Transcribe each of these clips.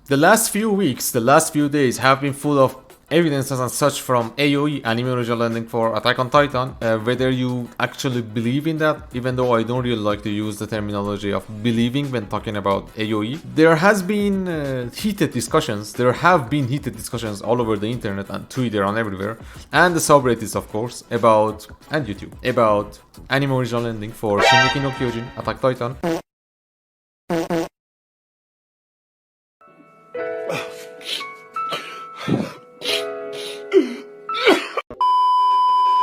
The last few weeks, the last few days have been full of evidences and such from AOE, Anime Original Ending for Attack on Titan, whether you actually believe in that, even though I don't really like to use the terminology of believing when talking about AOE. There has been heated discussions, there have been heated discussions all over the internet and Twitter and everywhere, and the subreddits of course, about, and YouTube, about Anime Original Ending for Shingeki no Kyojin, Attack Titan.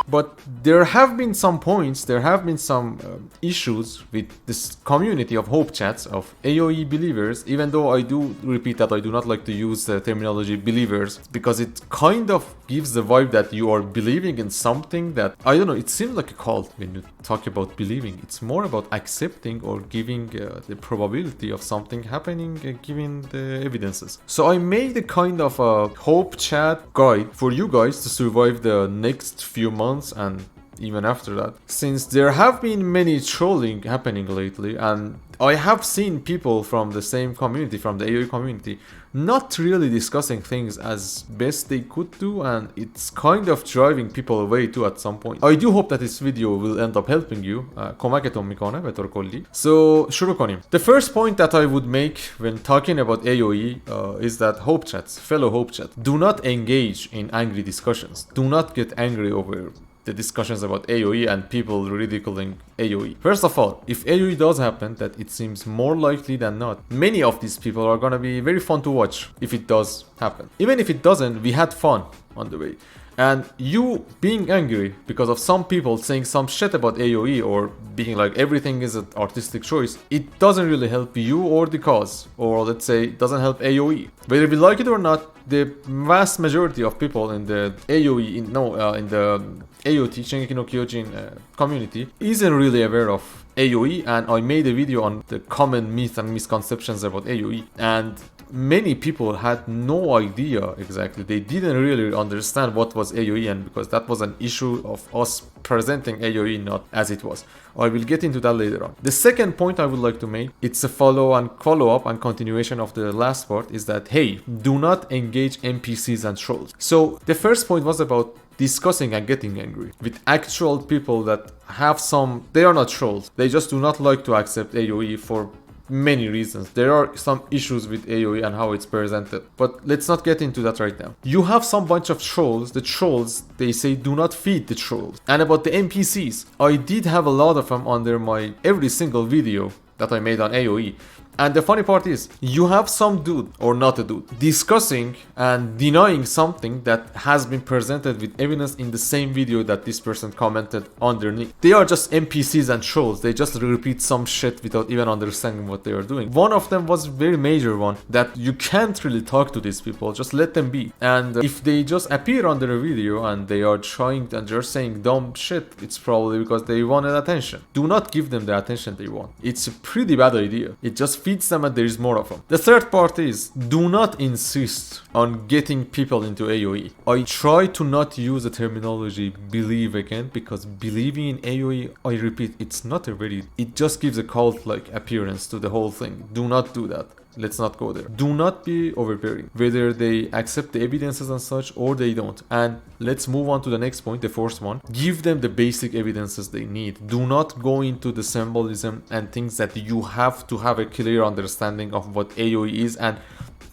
But there have been some points, there have been some issues with this community of HOPECHADS, of AOE believers, even though I do repeat that I do not like to use the terminology believers, because it kind of gives the vibe that you are believing in something that, I don't know, it seems like a cult when you talk about believing. It's more about accepting or giving the probability of something happening, given the evidences. So I made a kind of a HOPECHAD guide for you guys to survive the next few months and even after that, since there have been many trolling happening lately, and I have seen people from the same community, from the AOE community, not really discussing things as best they could do, and it's kind of driving people away too at some point. I do hope that this video will end up helping you. کمکتون میکنه به طور کلی. So شروع کنیم. The first point that I would make when talking about AOE is that HOPECHADS, fellow HOPECHAD, do not engage in angry discussions. Do not get angry over the discussions about AOE and people ridiculing AOE. First of all, if AOE does happen, that it seems more likely than not, many of these people are gonna be very fun to watch if it does happen. Even if it doesn't, we had fun on the way. And you being angry because of some people saying some shit about AOE or being like everything is an artistic choice, it doesn't really help you or the cause, or let's say it doesn't help AOE. Whether we like it or not, the vast majority of people in the AOE, in the AOT, Shingeki no Kyojin community, isn't really aware of AOE, and I made a video on the common myths and misconceptions about AOE, and many people had no idea exactly. They didn't really understand what was AOE, and because that was an issue of us presenting AOE not as it was. I will get into that later on. The second point I would like to make, it's a follow-up and continuation of the last part, is that, hey, do not engage NPCs and trolls. So the first point was about discussing and getting angry with actual people that have some, they are not trolls, they just do not like to accept AOE for many reasons. There are some issues with AOE and how it's presented, but let's not get into that right now. You have some bunch of trolls. The trolls, they say do not feed the trolls. And about the NPCs, I did have a lot of them under my every single video that I made on AOE. And the funny part is, you have some dude, or not a dude, discussing and denying something that has been presented with evidence in the same video that this person commented underneath. They are just NPCs and trolls. They just repeat some shit without even understanding what they are doing. One of them was a very major one, that you can't really talk to these people, just let them be. And if they just appear under a video and they are trying and they're saying dumb shit, it's probably because they wanted attention. Do not give them the attention they want. It's a pretty bad idea. It just feeds them and there is more of them. The third part is, do not insist on getting people into AOE. I try to not use the terminology believe again, because believing in AOE, I repeat, it's not a very, it just gives a cult-like appearance to the whole thing. Do not do that. Let's not go there. Do not be overbearing, whether they accept the evidences and such or they don't. And let's move on to the next point, the fourth one. Give them the basic evidences they need. Do not go into the symbolism and things that you have to have a clear understanding of what AOE is. And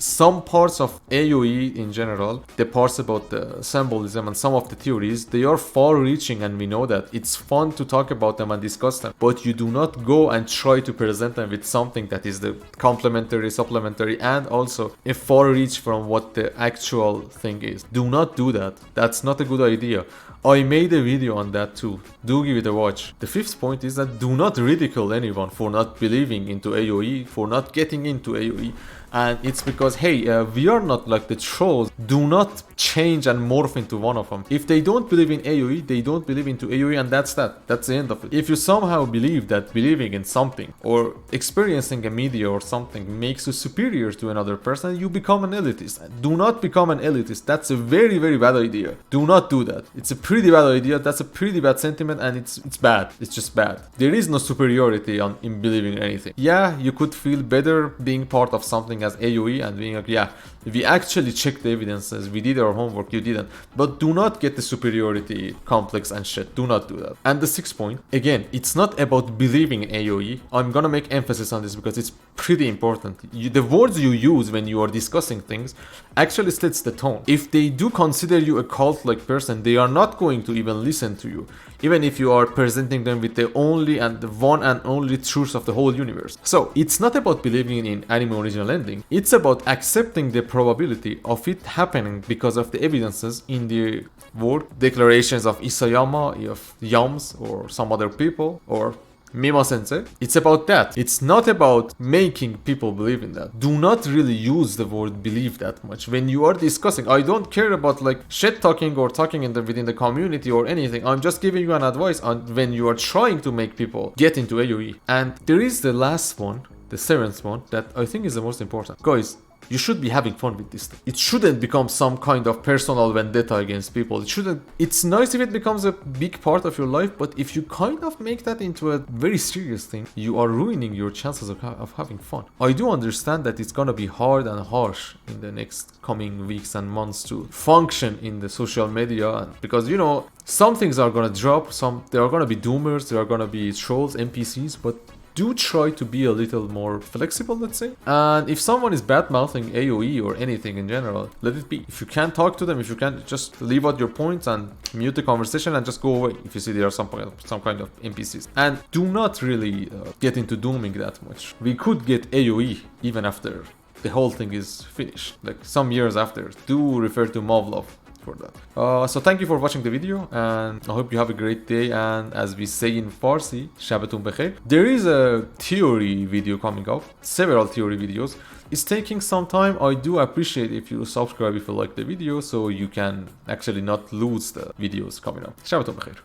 some parts of AOE in general, the parts about the symbolism and some of the theories, they are far-reaching, and we know that. It's fun to talk about them and discuss them, but you do not go and try to present them with something that is the complementary, supplementary, and also a far reach from what the actual thing is. Do not do that. That's not a good idea. I made a video on that too. Do give it a watch. The fifth point is that do not ridicule anyone for not believing into AOE, for not getting into AOE. And it's because, hey, we are not like the trolls. Do not change and morph into one of them. If they don't believe in AOE, they don't believe into AOE, and that's that. That's the end of it. If you somehow believe that believing in something or experiencing a media or something makes you superior to another person, you become an elitist. Do not become an elitist. That's a very, very bad idea. Do not do that. It's a pretty bad idea. That's a pretty bad sentiment, and it's bad. It's just bad. There is no superiority in believing in anything. Yeah, you could feel better being part of something something as AOE and being like, yeah, we actually checked the evidences, we did our homework, you didn't. But do not get the superiority complex and shit. Do not do that. And the sixth point, again, it's not about believing in AOE. I'm gonna make emphasis on this because it's pretty important. The words you use when you are discussing things actually sets the tone. If they do consider you a cult-like person, they are not going to even listen to you, even if you are presenting them with the only and the one and only truth of the whole universe. So it's not about believing in anime original ending. It's about accepting the probability of it happening because of the evidences in the work declarations of Isayama, of Yams, or some other people, or Mima Sensei. It's about that. It's not about making people believe in that. Do not really use the word believe that much when you are discussing. I don't care about like shit talking or talking within the community or anything. I'm just giving you an advice on when you are trying to make people get into AOE. And there is the last one, the seventh one, that I think is the most important. Guys, you should be having fun with this thing. It shouldn't become some kind of personal vendetta against people. It shouldn't. It's nice if it becomes a big part of your life, but if you kind of make that into a very serious thing, you are ruining your chances of having fun. I do understand that it's gonna be hard and harsh in the next coming weeks and months to function in the social media, because you know, some things are gonna drop, there are gonna be doomers, there are gonna be trolls, NPCs, but do try to be a little more flexible, let's say. And if someone is bad-mouthing AOE or anything in general, let it be. If you can't talk to them, if you can't, just leave out your points and mute the conversation and just go away if you see there are some kind of NPCs. And do not really get into dooming that much. We could get AOE even after the whole thing is finished, like some years after. Do refer to Mavlov for that. So thank you for watching the video, and I hope you have a great day, and as we say in Farsi, Shabatun Bekhair. There is a theory video coming up, several theory videos. It's taking some time. I do appreciate if you subscribe if you like the video, so you can actually not lose the videos coming up. Shabatun Bekhair.